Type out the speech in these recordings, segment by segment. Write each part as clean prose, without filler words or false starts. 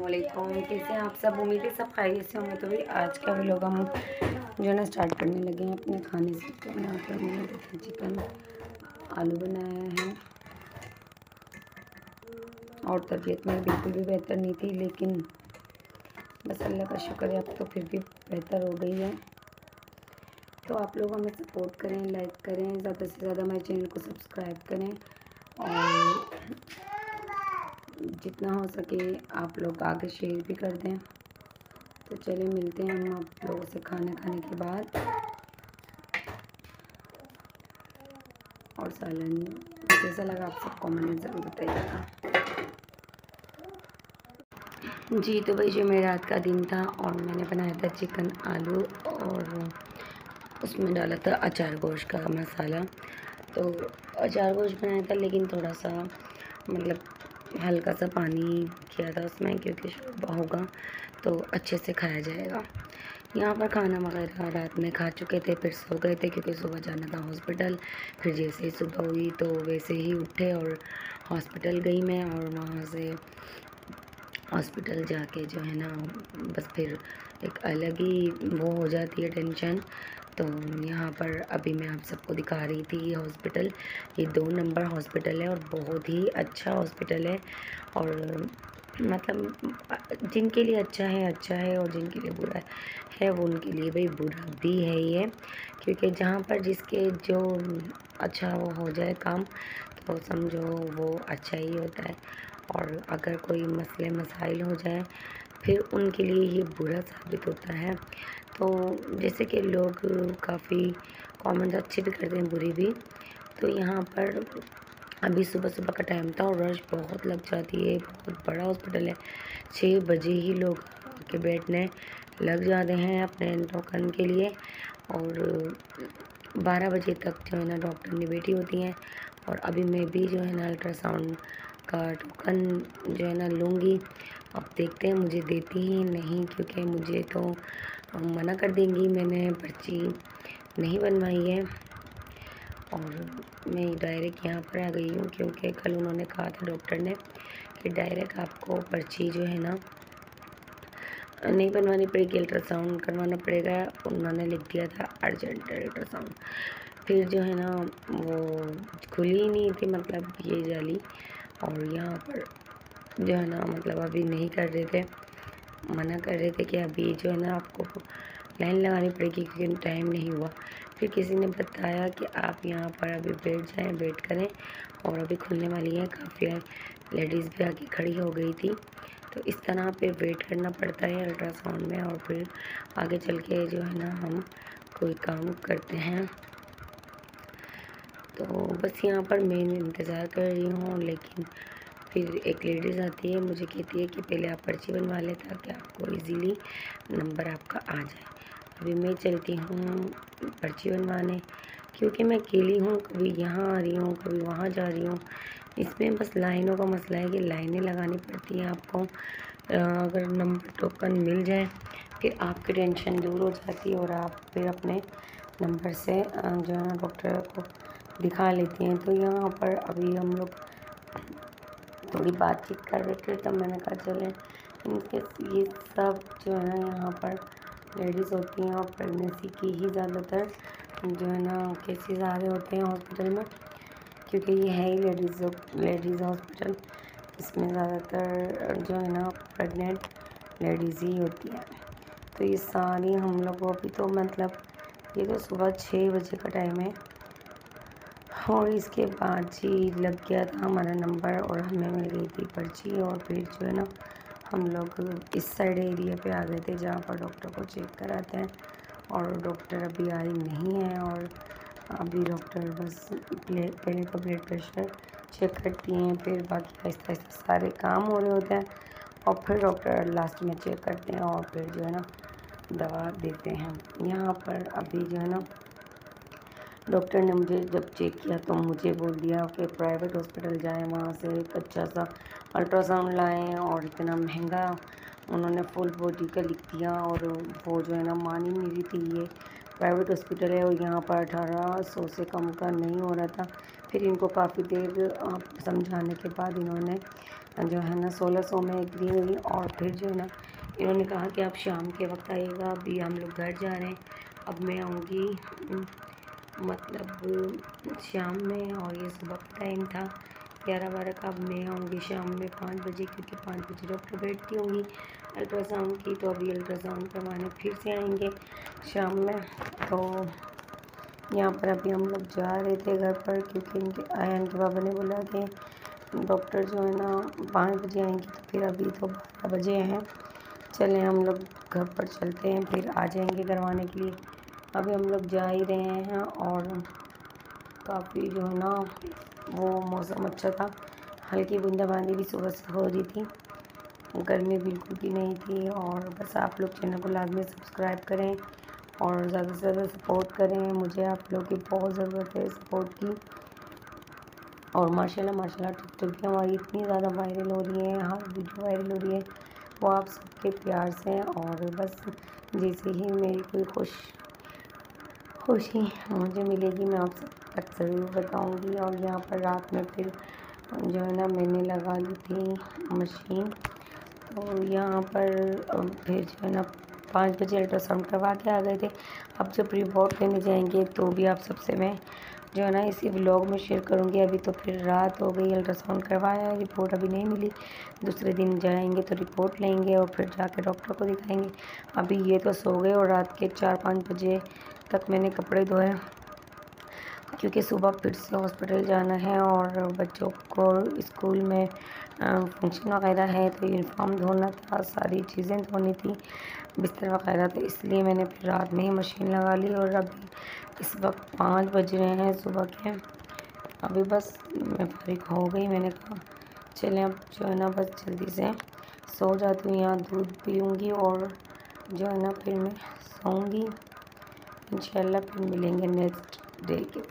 अस्सलामुअलैकुम। कैसे हैं आप सब? उम्मीद है सब खैरियत से होंगे। तो भाई आज का व्लॉग हम जो है ना स्टार्ट करने लगे हैं अपने खाने से। तो यहाँ पर मैंने देखा चिकन आलू बनाया है और तबीयत में बिल्कुल भी बेहतर नहीं थी, लेकिन बस अल्लाह का शुक्र है अब तो फिर भी बेहतर हो गई है। तो आप लोग हमें सपोर्ट करें, लाइक करें, ज़्यादा से ज़्यादा हमारे चैनल को सब्सक्राइब करें और जितना हो सके आप लोग आगे शेयर भी कर दें। तो चलिए मिलते हैं हम आप लोगों से खाना खाने के बाद। और सालन कैसा लगा आप सब कमेंट में ज़रूर बताइएगा। जी तो भाई जो मेरा रात का दिन था और मैंने बनाया था चिकन आलू और उसमें डाला था अचार गोश्त का मसाला। तो अचार गोश्त बनाया था, लेकिन थोड़ा सा मतलब हल्का सा पानी किया था उसमें, क्योंकि शोरबा होगा तो अच्छे से खाया जाएगा। यहाँ पर खाना वगैरह रात में खा चुके थे, फिर सो गए थे क्योंकि सुबह जाना था हॉस्पिटल। फिर जैसे ही सुबह हुई तो वैसे ही उठे और हॉस्पिटल गई मैं, और वहाँ से हॉस्पिटल जाके जो है ना बस फिर एक अलग ही वो हो जाती है टेंशन। तो यहाँ पर अभी मैं आप सबको दिखा रही थी ये हॉस्पिटल, ये 2 नंबर हॉस्पिटल है और बहुत ही अच्छा हॉस्पिटल है। और मतलब जिनके लिए अच्छा है और जिनके लिए बुरा है वो उनके लिए भाई बुरा भी है ये, क्योंकि जहाँ पर जिसके जो अच्छा वो हो जाए काम तो समझो वो अच्छा ही होता है, और अगर कोई मसले मसाइल हो जाए फिर उनके लिए ये बुरा साबित होता है। तो जैसे कि लोग काफ़ी कमेंट्स अच्छे भी करते हैं, बुरी भी। तो यहाँ पर अभी सुबह सुबह का टाइम था और रश बहुत लग जाती है, बहुत बड़ा हॉस्पिटल है। 6 बजे ही लोग के बैठने लग जाते हैं अपने टोकन के लिए, और 12 बजे तक जो है ना डॉक्टर बैठी होती हैं। और अभी मैं भी जो है ना अल्ट्रासाउंड का टोकन जो है ना लूँगी। अब देखते हैं मुझे देती ही नहीं, क्योंकि मुझे तो मना कर देंगी, मैंने पर्ची नहीं बनवाई है। और मैं डायरेक्ट यहाँ पर आ गई हूँ, क्योंकि कल उन्होंने कहा था डॉक्टर ने कि डायरेक्ट आपको पर्ची जो है ना नहीं बनवानी पड़ेगी, अल्ट्रासाउंड करवाना पड़ेगा। उन्होंने लिख दिया था अर्जेंट अल्ट्रासाउंड। फिर जो है ना वो खुली ही नहीं थी, मतलब ये जाली। और यहाँ पर जो है ना मतलब अभी नहीं कर रहे थे, मना कर रहे थे कि अभी जो है ना आपको लाइन लगानी पड़ेगी क्योंकि टाइम नहीं हुआ। फिर किसी ने बताया कि आप यहाँ पर अभी बैठ जाएं, वेट करें, और अभी खुलने वाली है। काफ़ी लेडीज़ भी आके खड़ी हो गई थी। तो इस तरह पे वेट करना पड़ता है अल्ट्रासाउंड में, और फिर आगे चल के जो है ना हम कोई काम करते हैं। तो बस यहाँ पर मैं इंतज़ार कर रही हूँ, लेकिन फिर एक लेडीज़ आती है, मुझे कहती है कि पहले आप पर्ची बनवा लें ताकि आपको इजीली नंबर आपका आ जाए। अभी मैं चलती हूँ पर्ची बनवाने, क्योंकि मैं अकेली हूँ, कभी यहाँ आ रही हूँ कभी वहाँ जा रही हूँ। इसमें बस लाइनों का मसला है कि लाइनें लगानी पड़ती हैं आपको। अगर नंबर टोकन मिल जाए फिर आपकी टेंशन दूर हो जाती है और आप फिर अपने नंबर से जो है ना डॉक्टर को दिखा लेती हैं। तो यहाँ पर अभी हम लोग थोड़ी बातचीत कर रहे थे, तब मैंने कहा चलें इनके ये सब जो है ना यहाँ पर लेडीज़ होती हैं और प्रेगनेंसी की ही ज़्यादातर जो है ना केसेस आ रहे होते हैं हॉस्पिटल में, क्योंकि ये है ही लेडीज़ हॉस्पिटल। इसमें ज़्यादातर जो है ना प्रेग्नेंट लेडीज़ ही होती हैं। तो ये सारी हम लोग को अभी तो मतलब ये तो सुबह 6 बजे का टाइम है, और इसके बाद जी लग गया था हमारा नंबर और हमें मिल गई थी पर्ची। और फिर जो है ना हम लोग इस साइड एरिया पे आ गए थे जहाँ पर डॉक्टर को चेक कराते हैं, और डॉक्टर अभी आई नहीं है। और अभी डॉक्टर बस पहले तो ब्लड प्रेशर चेक करती हैं, फिर बाकी आहिस्ता आहिस्ता सारे काम हो रहे होते हैं, और फिर डॉक्टर लास्ट में चेक करते हैं और फिर जो है ना दवा देते हैं। यहाँ पर अभी जो है ना डॉक्टर ने मुझे जब चेक किया तो मुझे बोल दिया कि प्राइवेट हॉस्पिटल जाएं, वहाँ से एक अच्छा सा अल्ट्रासाउंड लाएं, और इतना महंगा उन्होंने फुल बॉडी का लिख दिया। और वो जो है ना मान ही नहीं रही थी, ये प्राइवेट हॉस्पिटल है और यहाँ पर 1800 से कम का नहीं हो रहा था। फिर इनको काफ़ी देर समझाने के बाद इन्होंने जो है ना 1600 में एग्री हुई। और फिर जो है ना इन्होंने कहा कि आप शाम के वक्त आइएगा, अभी हम लोग घर जा रहे हैं। अब मैं आऊँगी मतलब शाम में, और ये सुबह का टाइम था 11-12 का। अब मैं आऊँगी शाम में 5 बजे, क्योंकि 5 बजे डॉक्टर बैठती होंगी अल्ट्रासाउंड की। तो अभी अल्ट्रासाउंड करवाने फिर से आएंगे शाम में। तो यहाँ पर अभी हम लोग जा रहे थे घर पर, क्योंकि इनके आयन के बाबा ने बोला कि डॉक्टर जो है ना 5 बजे आएंगे, तो फिर अभी तो 12 बजे हैं, चलें हम लोग घर पर चलते हैं, फिर आ जाएंगे करवाने के लिए। अभी हम लोग जा ही रहे हैं। और काफ़ी जो है ना वो मौसम अच्छा था, हल्की बूंदाबांदी भी सुबह से हो रही थी, गर्मी बिल्कुल भी नहीं थी। और बस आप लोग चैनल को लाजमी सब्सक्राइब करें और ज़्यादा से ज़्यादा सपोर्ट करें, मुझे आप लोग की बहुत ज़रूरत है सपोर्ट की। और माशाल्लाह टिकटॉक भी हमारी इतनी ज़्यादा वायरल हो रही है, हर वीडियो वायरल हो रही है, वो आप सबके प्यार से। और बस जैसे ही मेरी कोई खुशी मुझे मिलेगी, मैं आप सब तक ज़रूर बताऊंगी। और यहाँ पर रात में फिर जो है ना मैंने लगा ली थी मशीन। तो यहाँ पर फिर जो है ना 5 बजे अल्ट्रासाउंड करवा के आ गए थे। अब जब रिपोर्ट लेने जाएंगे तो भी आप सबसे मैं जो है ना इसी व्लॉग में शेयर करूँगी। अभी तो फिर रात हो गई, अल्ट्रासाउंड करवाया, रिपोर्ट अभी नहीं मिली। दूसरे दिन जाएंगे तो रिपोर्ट लेंगे और फिर जाके डॉक्टर को दिखाएंगे। अभी ये तो सो गए और रात के 4-5 बजे तक मैंने कपड़े धोए, क्योंकि सुबह फिर से हॉस्पिटल जाना है और बच्चों को स्कूल में फंक्शन वगैरह है, तो यूनिफॉर्म धोना था, सारी चीज़ें धोनी थी, बिस्तर वगैरह। तो इसलिए मैंने फिर रात में ही मशीन लगा ली। और अभी इस वक्त 5 बज रहे हैं सुबह के। अभी बस मैं फारिग हो गई, मैंने कहा चलें अब जो है ना बस जल्दी से सो जाती हूँ, यहाँ दूध पीऊँगी और जो है ना फिर मैं सोऊंगी इंशाल्लाह। फिर मिलेंगे नेक्स्ट डे के।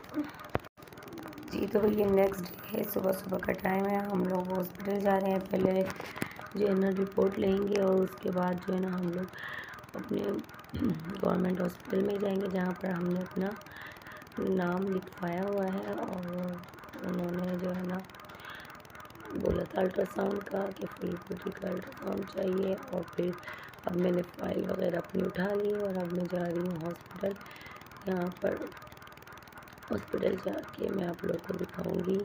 जी तो ये नेक्स्ट डे है, सुबह सुबह का टाइम है, हम लोग हॉस्पिटल जा रहे हैं। पहले जो है ना रिपोर्ट लेंगे और उसके बाद जो है ना हम लोग अपने गवर्नमेंट हॉस्पिटल में जाएंगे, जहाँ पर हमने अपना नाम लिखवाया हुआ है। और उन्होंने जो है ना बोला था अल्ट्रासाउंड का कि फुल बॉडी का अल्ट्रासाउंड चाहिए। और फिर अब मैंने फ़ाइल वगैरह अपनी उठा ली और अब मैं जा रही हूँ हॉस्पिटल। यहाँ पर हॉस्पिटल जाके मैं आप लोग को दिखाऊंगी।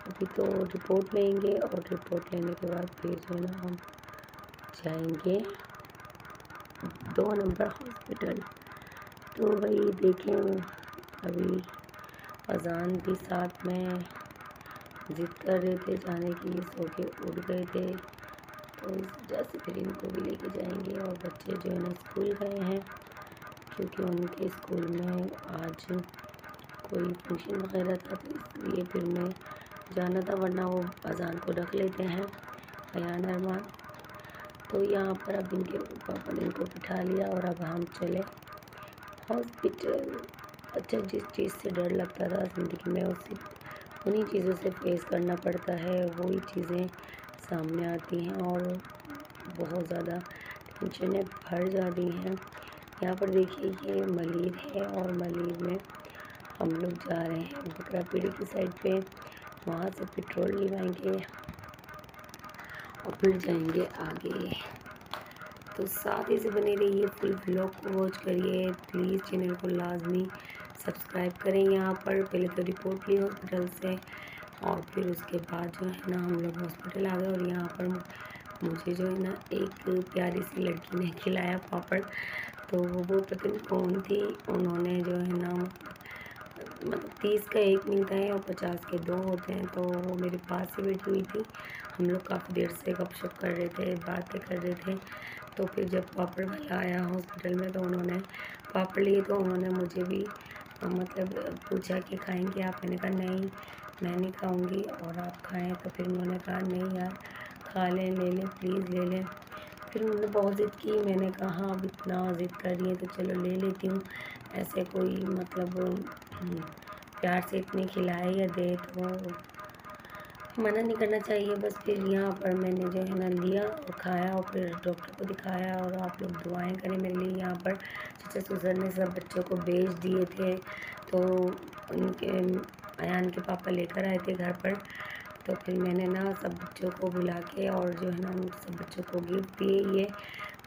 अभी तो रिपोर्ट लेंगे और रिपोर्ट लेने के बाद फिर जो है ना हम जाएंगे 2 नंबर हॉस्पिटल। तो वही देखें, अभी अजान भी साथ में ज़िद कर रहे थे जाने की, सो के उठ गए थे, तो इस वजह से फिर इनको भी लेके जाएंगे। और बच्चे जो है ना स्कूल गए हैं, क्योंकि उनके स्कूल में आज कोई फंक्शन वगैरह था, तो इसलिए फिर मैं जाना था, वरना वो अजान को रख लेते हैं अयान अरमान। तो यहाँ पर अब इनके पापा ने इनको बिठा लिया और अब हम चले हॉस्पिटल। अच्छा, जिस चीज़ से डर लगता था ज़िंदगी में, उसी उन्हीं चीज़ों से फेस करना पड़ता है, वही चीज़ें सामने आती हैं और बहुत ज़्यादा टेंशनें भर जाती हैं। यहाँ पर देखिए ये मलीर है और मलीर में हम लोग जा रहे हैं बकरा पीढ़ी की साइड पे, वहाँ से पेट्रोल लगवाएंगे और फिर जाएंगे आगे। तो साथ ही से बने रहिए, फुल व्लॉग को वॉच करिए, प्लीज़ चैनल को लाजमी सब्सक्राइब करें। यहाँ पर पहले तो रिपोर्ट ली हॉस्पिटल से और फिर उसके बाद जो है ना हम लोग हॉस्पिटल आ गए। और यहाँ पर मुझे जो है ना एक प्यारी सी लड़की ने खिलाया पापड़, तो वो पता नहीं कौन थी, उन्होंने जो है ना मतलब 30 का एक मिलता है और 50 के 2 होते हैं, तो वो मेरे पास ही बैठी हुई थी। हम लोग काफ़ी देर से गपशप कर रहे थे, बातें कर रहे थे। तो फिर जब पापड़ वाला आया हॉस्पिटल में, तो उन्होंने पापड़ लिए, तो उन्होंने मुझे भी मतलब पूछा कि खाएंगे आप? मैंने कहा नहीं मैं नहीं खाऊंगी और आप खाएं। तो फिर उन्होंने कहा नहीं यार खा लें, ले लें, प्लीज़ ले लें। फिर उन्होंने बहुत ज़िद की, मैंने कहा हाँ अब इतना ज़िद कर रही है तो चलो ले लेती हूँ। ऐसे कोई मतलब प्यार से इतने खिलाए या दे तो मना नहीं करना चाहिए। बस फिर यहाँ पर मैंने जो है ना लिया और खाया और फिर डॉक्टर को दिखाया। और आप लोग दुआएं करें मेरे लिए। यहाँ पर चाचा ससुर ने सब बच्चों को भेज दिए थे, तो उनके अयान के पापा लेकर आए थे घर पर, तो फिर मैंने ना सब बच्चों को बुला के और जो है ना उन सब बच्चों को गिफ्ट दिए ये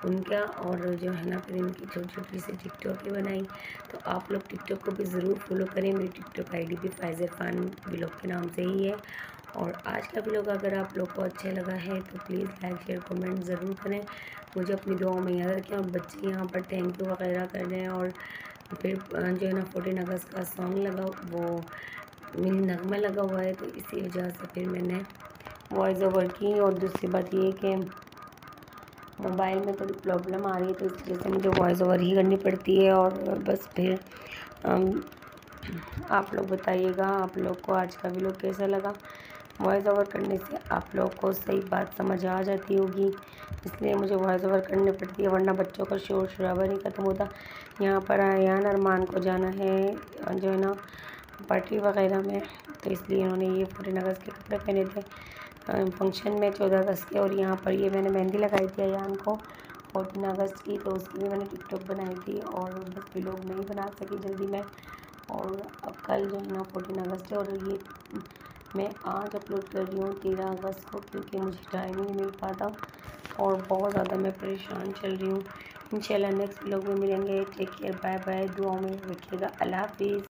उनका, और जो है ना फिर इनकी छोटी छोटी सी टिकटॉक भी बनाई। तो आप लोग टिकटॉक को भी ज़रूर फॉलो करें। मेरी टिकटॉक आईडी भी फ़ाइज़ फ़ान व्लॉग के नाम से ही है। और आज का व्लॉग अगर आप लोग को अच्छा लगा है तो प्लीज़ लाइक शेयर कमेंट ज़रूर करें। मुझे अपनी दुआओं में याद रखें। और बच्चे यहाँ पर थैंक यू वगैरह कर रहे हैं। और फिर जो है ना 14 अगस्त का सॉन्ग लगा, वो मेरी नगमा लगा हुआ है, तो इसी वजह से फिर मैंने वॉइस ओवर की। और दूसरी बात ये कि मोबाइल में थोड़ी प्रॉब्लम आ रही है, तो इस वजह से मुझे वॉइस ओवर ही करनी पड़ती है। और बस फिर आप लोग बताइएगा आप लोग को आज का व्लॉग कैसा लगा। वॉइस ओवर करने से आप लोग को सही बात समझ आ जाती होगी, इसलिए मुझे वॉइस ओवर करनी पड़ती है, वरना बच्चों का शोर शराबा नहीं ख़त्म होता। यहाँ पर अयान अरमान को जाना है जो है ना पार्टी वगैरह में, तो इसलिए उन्होंने ये 14 अगस्त के कपड़े पहने थे फंक्शन में 14 अगस्त के। और यहाँ पर ये मैंने मेहंदी लगाई थी अयान को 14 अगस्त की, तो उसकी भी मैंने टिकटॉक बनाई थी। और बस व्लॉग नहीं बना सकी जल्दी में। और अब कल जो है ना 14 अगस्त है, और ये मैं आज अपलोड कर रही हूँ 13 अगस्त को, क्योंकि मुझे टाइम ही नहीं मिल पाता और बहुत ज़्यादा मैं परेशान चल रही हूँ। इंशाल्लाह नेक्स्ट व्लॉग में मिलेंगे। टेक केयर, बाय बाय, दुआओं में रखिएगा। अल्लाह हाफिज़।